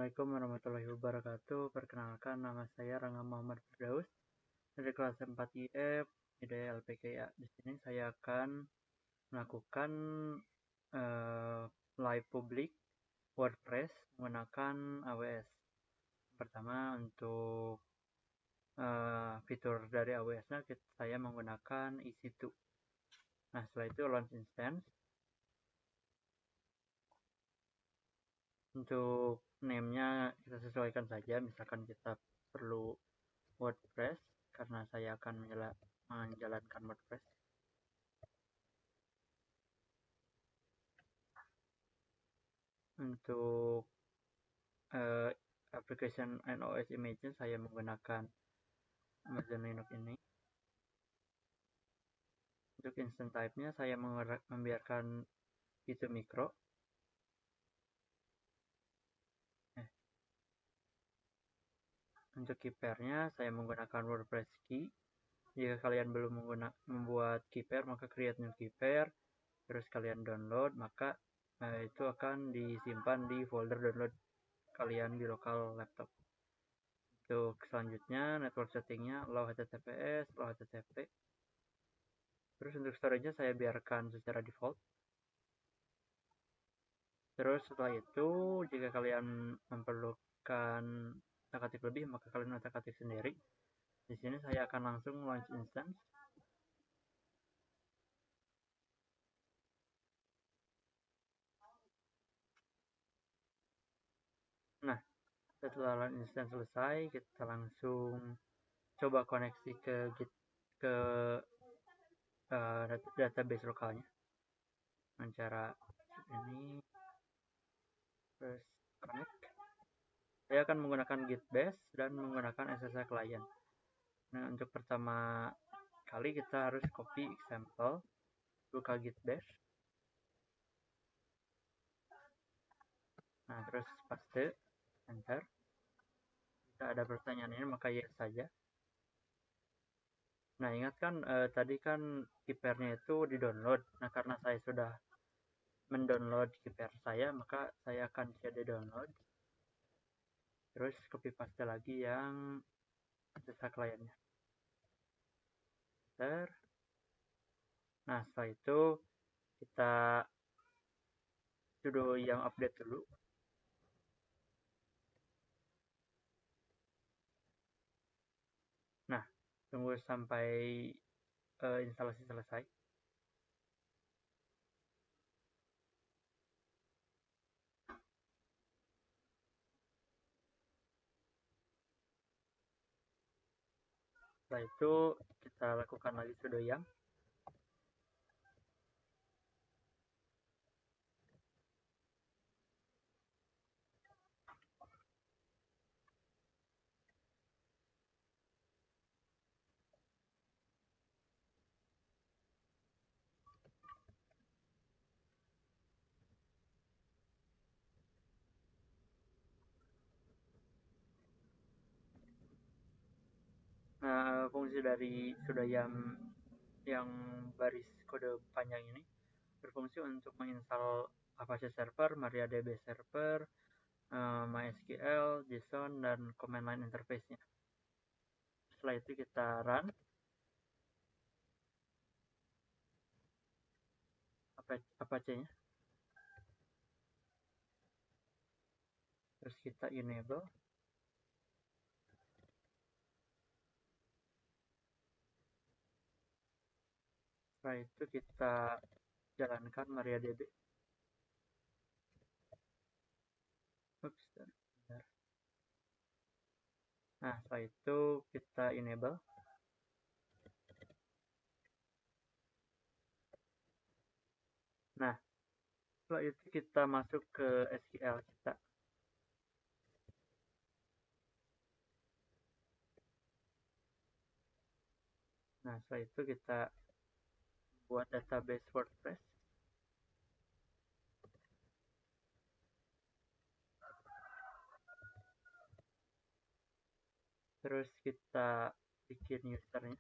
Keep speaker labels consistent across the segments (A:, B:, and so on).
A: Assalamualaikum warahmatullahi wabarakatuh. Perkenalkan, nama saya Rangga Muhammad Firdaus dari kelas 4 IF IDE LPKA. Di sini saya akan melakukan live public WordPress menggunakan AWS. Pertama, untuk fitur dari AWS-nya saya menggunakan EC2. Nah, setelah itu launch instance. Untuk name-nya kita sesuaikan saja, misalkan kita perlu WordPress karena saya akan menjalankan WordPress. Untuk application and OS image saya menggunakan Amazon Linux ini. Untuk instant type-nya saya membiarkan itu mikro. Untuk keypair-nya saya menggunakan WordPress key. Jika kalian belum membuat keypair, maka create new keypair, terus kalian download, maka itu akan disimpan di folder download kalian di lokal laptop. Untuk selanjutnya network settingnya allow HTTPS, allow HTTP. Terus untuk storage-nya saya biarkan secara default. Terus setelah itu jika kalian memerlukan otak-atik lebih, maka kalian otak-atik sendiri. Di sini saya akan langsung launch instance. Nah, setelah launch instance selesai, kita langsung coba koneksi ke database lokalnya dengan cara ini. Terus connect. Saya akan menggunakan Git Bash dan menggunakan SSH client. Nah, untuk pertama kali kita harus copy example, buka Git Bash. Nah, terus paste, enter. Jika ada pertanyaan ini, maka yes saja. Nah, ingat kan tadi kan keypair-nya itu di-download. Nah, karena saya sudah mendownload keypair saya, maka saya akan cd download. Terus copy paste lagi yang SSH client-nya. Nah, setelah itu kita sudo yang update dulu. Nah, tunggu sampai instalasi selesai. Setelah itu kita lakukan lagi sudo yang. Nah, fungsi dari sudo yang baris kode panjang ini berfungsi untuk menginstal Apache Server, MariaDB Server, MySQL, JSON, dan command line interface-nya. Setelah itu kita run. Apache-nya. Terus kita enable. Setelah itu kita jalankan MariaDB. Oops, bentar. Nah, setelah itu kita enable. Nah, setelah itu kita masuk ke SQL kita. Nah, setelah itu kita buat database WordPress. Terus kita bikin usernya.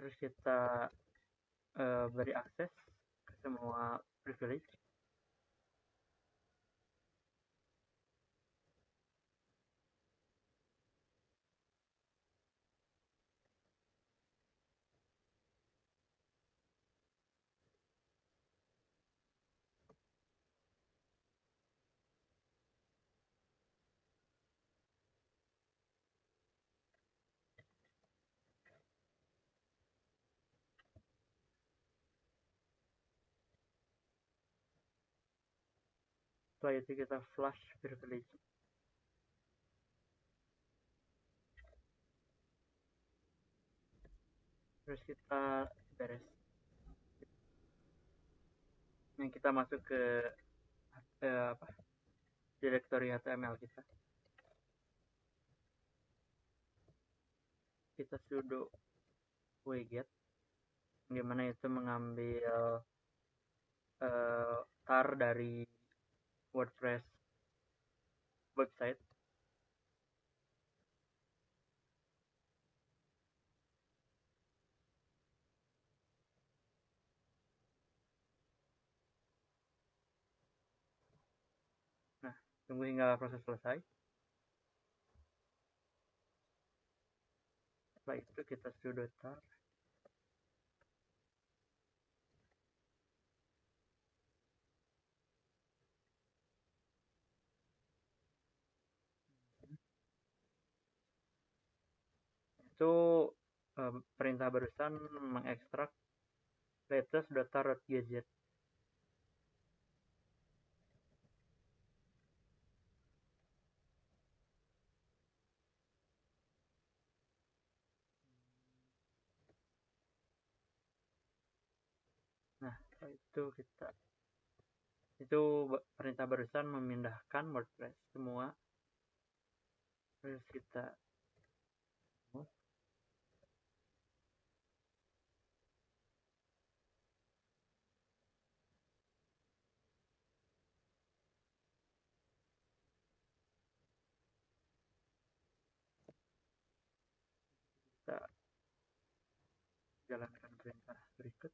A: terus kita beri akses ke semua privilege. Setelah itu kita flush privilege. Terus kita beres. Yang kita masuk ke directory HTML kita. Kita sudo wget, dimana itu mengambil tar dari WordPress website. Nah, tunggu hingga proses selesai. Setelah itu kita sudo tar. Itu perintah barusan mengekstrak latest.tar.gz. Nah, itu perintah barusan memindahkan WordPress semua. Terus kita jalankan perintah berikut.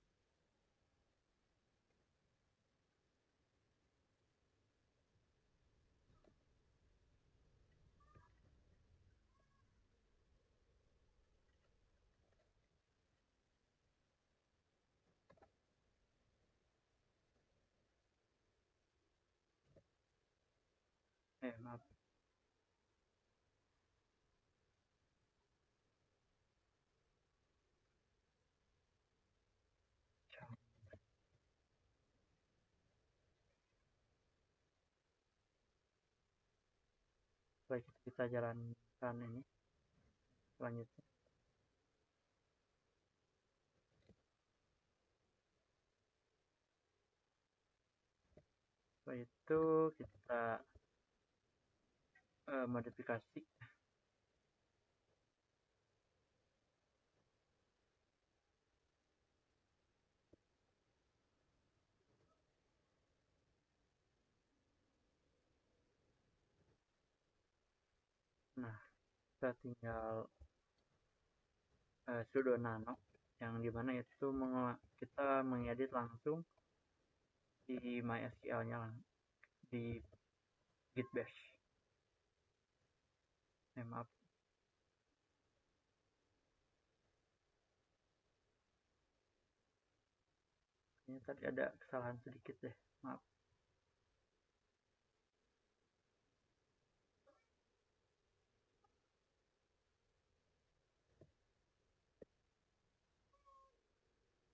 A: Maaf. Baik, kita jalankan ini selanjutnya. Setelah itu kita modifikasi. Nah, kita tinggal sudo nano, yang dimana itu kita mengedit langsung di MySQL-nya di git bash. Maaf. Ini tadi ada kesalahan sedikit deh, maaf.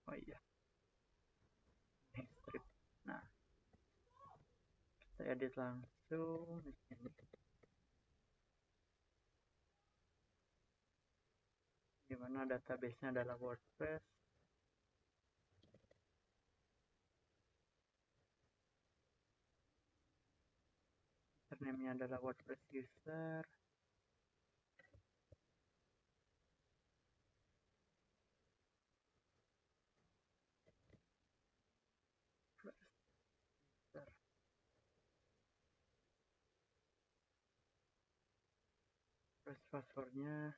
A: Oh iya, strip. Nah, kita edit langsung di sini. Dimana database-nya adalah WordPress. Username-nya adalah WordPress user. Terus passwordnya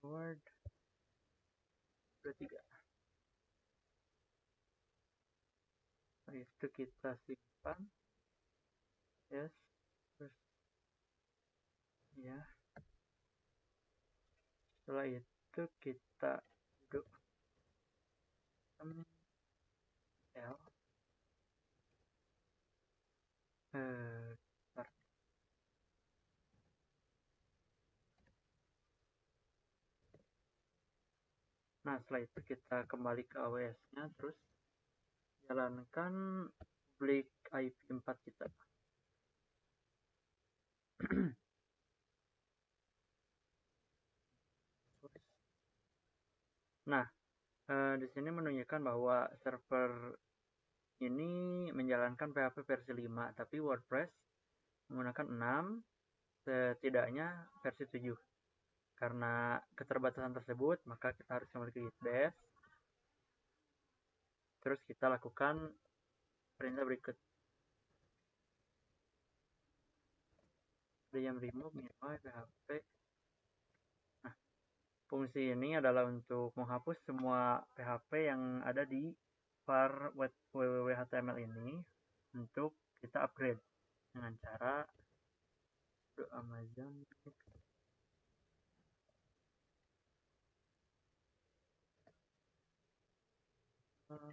A: Word 23. Itu kita simpan. Yes. Terus ya. Setelah itu kita do L Nah, setelah itu kita kembali ke AWS-nya, terus jalankan public IP4 kita. Nah, di sini menunjukkan bahwa server ini menjalankan PHP versi 5, tapi WordPress menggunakan 6, setidaknya versi 7. Karena keterbatasan tersebut, maka kita harus kembali ke git bash. Terus kita lakukan perintah berikut. Diam remove minify PHP. Nah, fungsi ini adalah untuk menghapus semua PHP yang ada di var www.html ini untuk kita upgrade dengan cara Amazon Nah,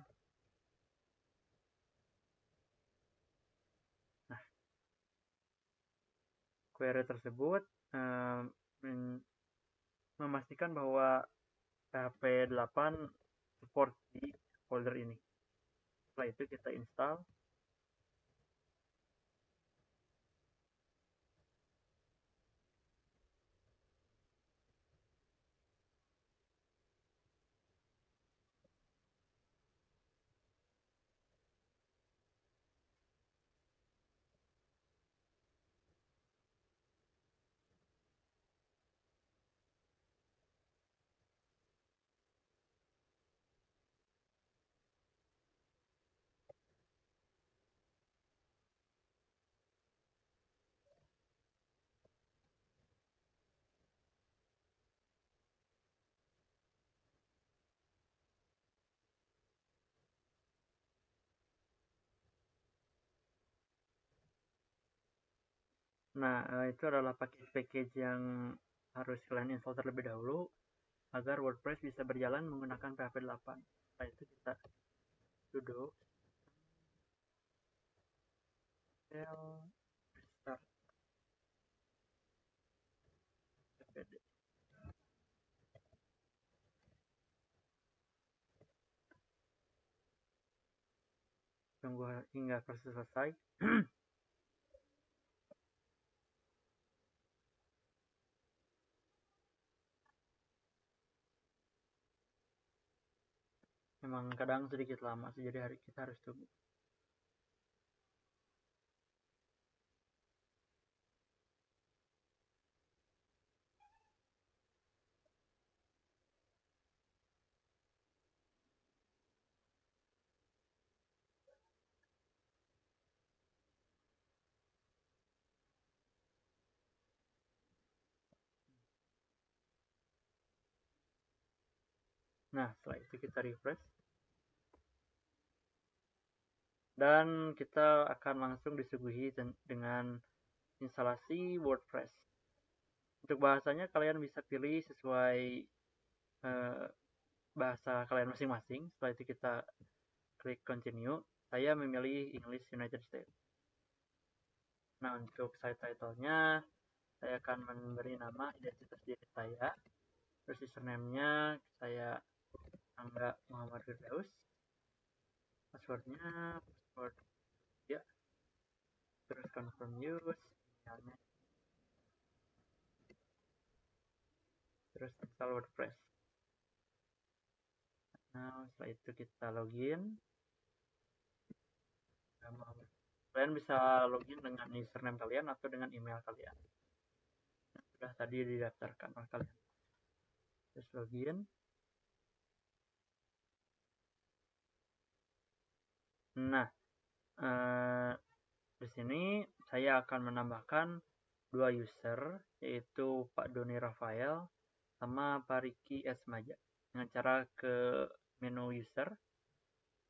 A: query tersebut memastikan bahwa PHP 8 support di folder ini. Setelah itu kita install. Nah, itu adalah package yang harus kalian install terlebih dahulu agar WordPress bisa berjalan menggunakan PHP 8. Setelah itu kita sudo restart ppd. Tunggu hingga proses selesai. Memang kadang sedikit lama sih, jadi kita harus tunggu. Nah, setelah itu kita refresh. Dan kita akan langsung disuguhi dengan instalasi WordPress. Untuk bahasanya kalian bisa pilih sesuai bahasa kalian masing-masing. Setelah itu kita klik continue. Saya memilih English United States. Nah, untuk site title-nya saya akan memberi nama identitas diri saya. Terus username-nya saya Angga Muhammad Firdaus. Password-nya password ya. Terus confirm use, emailnya. Terus install WordPress. Nah, setelah itu kita login. Kalian bisa login dengan username kalian atau dengan email kalian. Sudah tadi didaftarkan oleh kalian. Terus login. Nah, di sini saya akan menambahkan 2 user, yaitu Pak Doni Rafael sama Pariki Esmaja dengan cara ke menu user,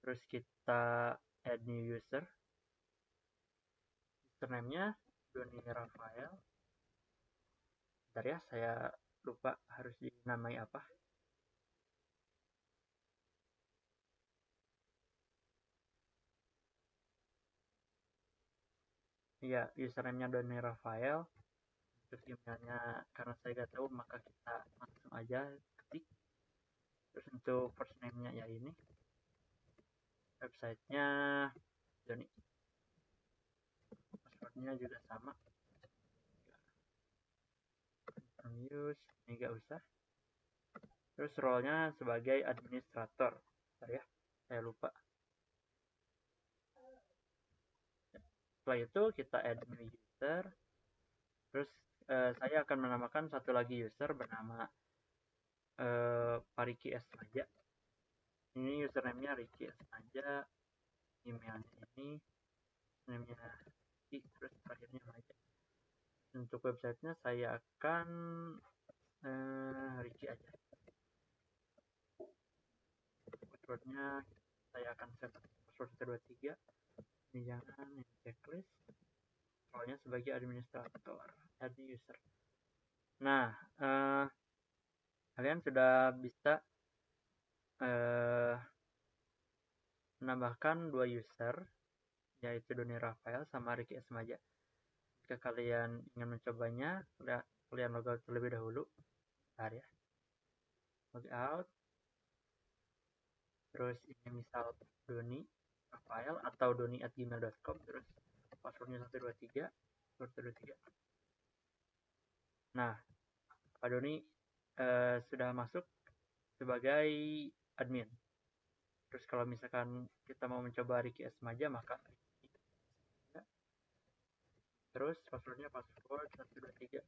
A: terus kita add new user, username-nya Doni Rafael. Bentar ya, saya lupa harus dinamai apa. Iya, username-nya Doni Rafael. Terus emailnya karena saya gak tahu maka kita langsung aja ketik. Terus untuk first name-nya ya ini, website-nya Doni, password-nya juga sama, use ini gak usah. Terus role-nya sebagai administrator. Bentar ya, saya lupa. Setelah itu kita add new user. Terus saya akan menamakan satu lagi user bernama Pariki Esmaja. Ini username-nya Riki Esmaja, emailnya ini, namanya Riki, terus terakhirnya Maja. Untuk websitenya saya akan Riki aja. Passwordnya saya akan set password 123. Ini jangan, ini checklist. Soalnya sebagai administrator, add user. Nah, kalian sudah bisa menambahkan 2 user, yaitu Doni Rafael sama Riki Esmaja. Jika kalian ingin mencobanya, kalian logout terlebih dahulu. Bentar ya. Logout. Terus ini misal Doni Rafael atau doni@gmail.com, terus passwordnya 123, password 123. Nah, Pak Doni sudah masuk sebagai admin. Terus kalau misalkan kita mau mencoba Riki Esmaja, maka terus passwordnya password 123.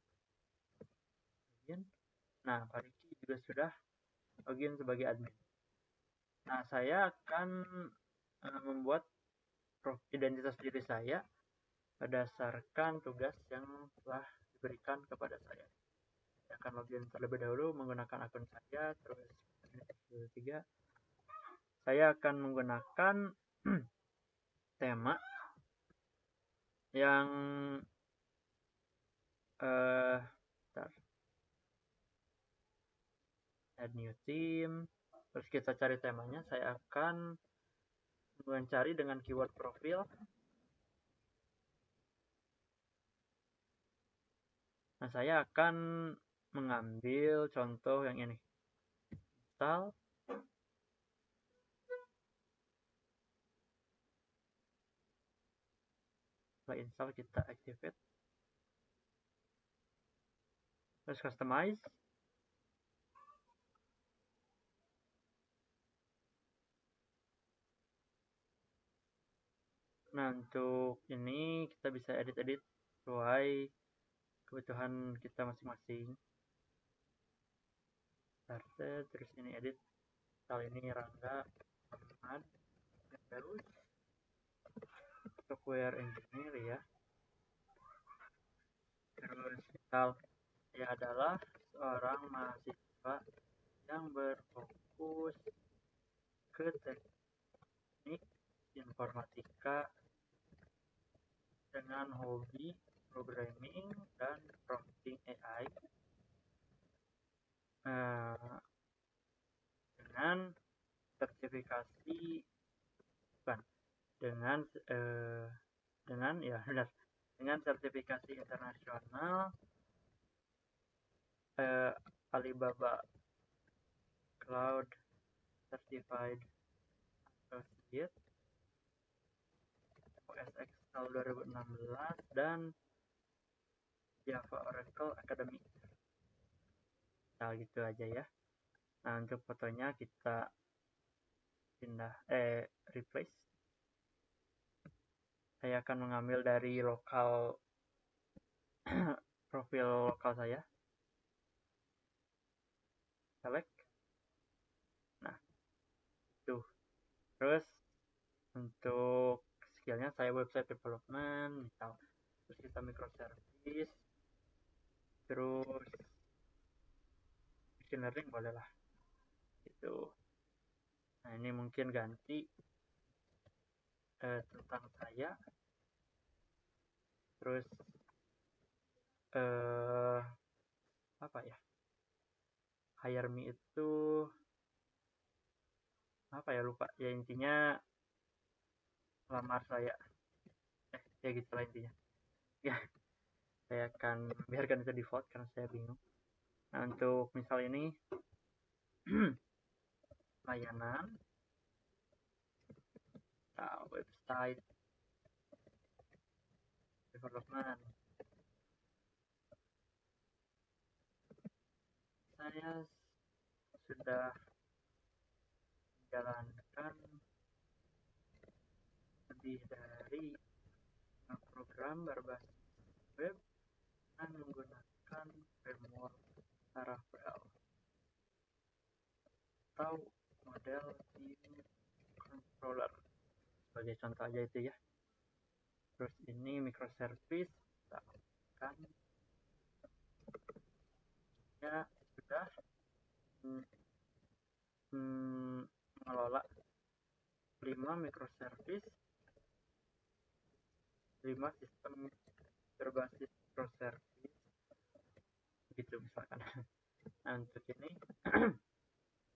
A: Login. Nah, Pak Riki juga sudah login sebagai admin. Nah, saya akan membuat identitas diri saya berdasarkan tugas yang telah diberikan kepada saya. Saya akan login terlebih dahulu menggunakan akun saya, terus 3. Saya akan menggunakan tema yang add new theme. Terus kita cari temanya. Saya akan mencari dengan keyword profil. Nah, saya akan mengambil contoh yang ini. Install. Setelah install kita activate. Terus customize. Nah, untuk ini kita bisa edit-edit sesuai kebutuhan kita masing-masing. Started, terus ini edit. Kali ini Rangga Ahmad, terus software engineer ya. Terus misal saya adalah seorang mahasiswa yang berfokus ke teknik informatika dengan hobi programming dan prompting AI dengan sertifikasi dengan sertifikasi internasional Alibaba Cloud Certified Associate OSX tahun 2016 dan Java Oracle Academy. Nah, gitu aja ya. Nah, untuk fotonya kita pindah replace. Saya akan mengambil dari lokal profil lokal saya. Select. Nah, itu. Terus untuk skillnya saya website development, misal. Terus kita microservice. Terus machine learning boleh lah itu. Nah ini mungkin ganti tentang saya, terus apa ya, hire me itu apa ya, lupa ya, intinya lamar saya, ya gitu lah intinya ya. Saya akan biarkan itu default karena saya bingung. Nah untuk misal ini layanan, website development, saya sudah menjalankan lebih dari program berbasis web dengan menggunakan framework Laravel atau model view controller sebagai contoh aja itu ya. Terus ini microservice, kita akan ya sudah mengelola 5 microservice, 5 sistem berbasis microservice begitu misalkan. Nah untuk ini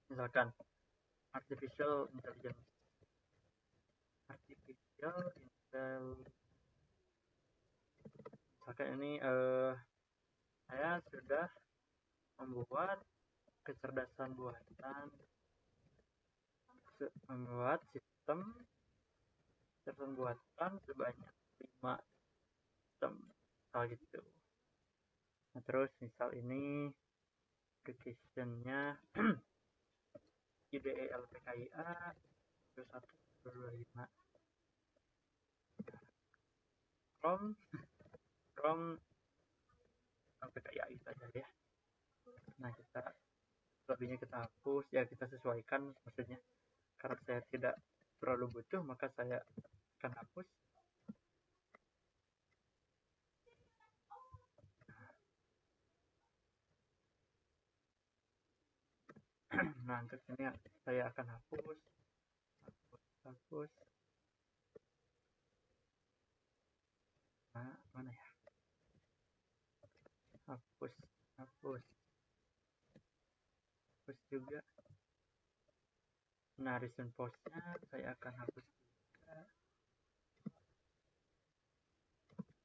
A: misalkan artificial intelligence, misalkan ini saya sudah membuat kecerdasan buatan, membuat sistem kecerdasan buatan sebanyak 5 sistem hal gitu. Nah terus misal ini application-nya IDE LPKIA 2125 Chrome LPKIA itu aja ya. Nah kita lebihnya kita hapus ya, kita sesuaikan maksudnya, karena saya tidak terlalu butuh maka saya akan hapus. Nah untuk ini saya akan hapus. Nah mana ya, hapus juga. Nah recent postnya saya akan hapus juga,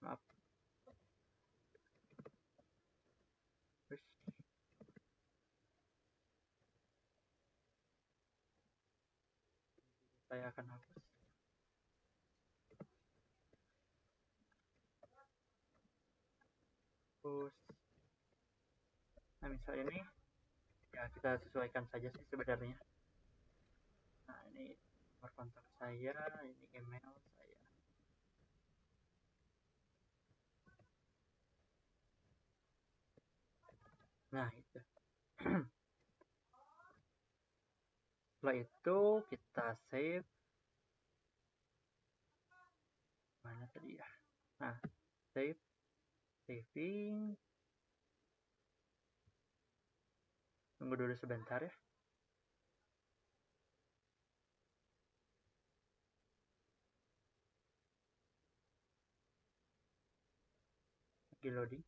A: maaf. Terus saya akan hapus. Nah misal ini ya kita sesuaikan saja sih sebenarnya. Nah ini nomor kontak saya, ini email saya. Nah itu. Setelah itu kita save. Mana tadi ya? Nah saving. Tunggu dulu sebentar ya. Lagi loading.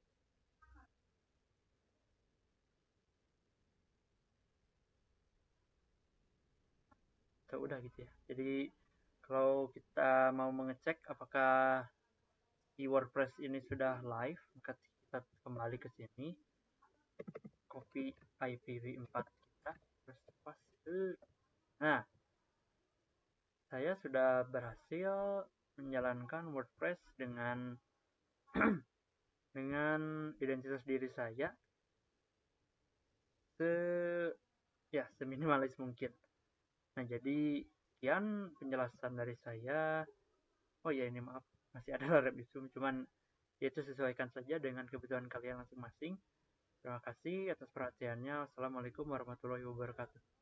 A: So, udah gitu ya. Jadi kalau kita mau mengecek apakah di WordPress ini sudah live, maka kita kembali ke sini, copy IPv4 kita, terus paste. Nah, saya sudah berhasil menjalankan WordPress dengan dengan identitas diri saya seminimalis mungkin. Nah, jadi sekian penjelasan dari saya. Oh ya, ini maaf, masih ada Larep Yusuf, cuman itu sesuaikan saja dengan kebutuhan kalian masing-masing. Terima kasih atas perhatiannya. Wassalamualaikum warahmatullahi wabarakatuh.